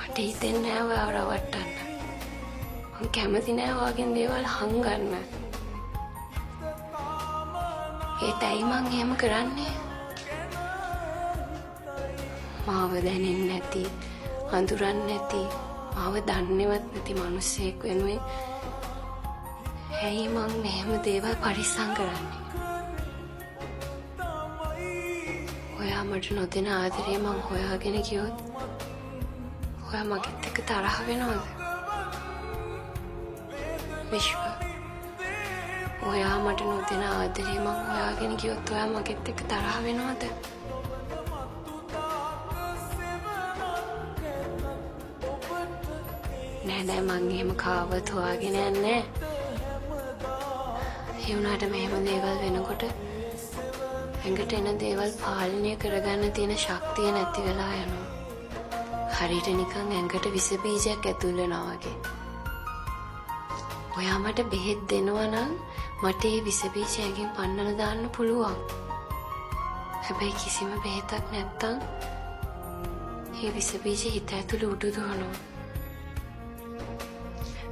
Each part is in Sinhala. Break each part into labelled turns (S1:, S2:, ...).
S1: මට හිතෙන්නේ නැහැ ඔයාව රවට්ටන්න. මං කැමති නැහැ ඔයාගෙන් දේවල් හංගන්න. ඒතයි මං එහෙම කරන්නේ. මාව දැනෙන්නේ නැති, හඳුරන්නේ නැති, මාව දන්නේවත් නැති මිනිස්සෙක් වෙනුවෙන් ඇයි මං මෙහෙම දේවල් පරිස්සම් කරන්නේ? ඔයා මට නොදෙන ආදරේ මං හොයාගෙන ගියොත් ඔයා මගෙත් එක්ක තරහ වෙනවද? විශ්ව, ඔයා මට නොදෙන ආදරේ මං හොයාගෙන ගියොත් ඔයා මගෙත් එක්ක තරහ වෙනවද? නෑ නෑ මං එහෙම කාවත් හොයාගෙන යන්නේ. ඒ වුණාට මෙහෙම දේවල් වෙනකොට ඇඟට එන දේවල් පාලනය කරගන්න තියෙන ශක්තිය නැති වෙලා යනවා. හරියට නිකන් ඇඟට විස බීජයක් ඇතුල් වෙනවා වගේ. ඔයා මට බෙහෙත් දෙනවා නම් මට ඒ විස බීජ ඇඟෙන් පන්නලා දාන්න පුළුවන්. හැබැයි කිසිම බෙහෙතක් නැත්තම් ඒ විස බීජ හිත ඇතුළේ උඩු දුවනවා.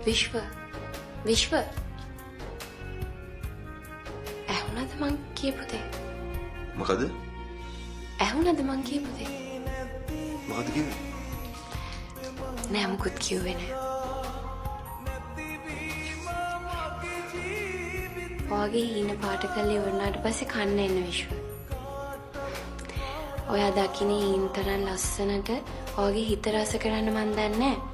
S1: විශ්ව, විශ්ව, ඇහුණද මං කියපු දේ?
S2: මොකද?
S1: ඇහුණද මං කියපු දේ?
S2: මොකද කිව්වේ?
S1: නෑ මොකුත් කිව්වේ නෑ. ඔයාගේ හීන පාට කරලා ඉවරනාට පස්සේ කන්න එන්න විශ්ව. ඔයා දකින්නේ හීන තරම් ලස්සනට ඔයාගේ හිත රස කරන්න මන් දන්නේ නෑ.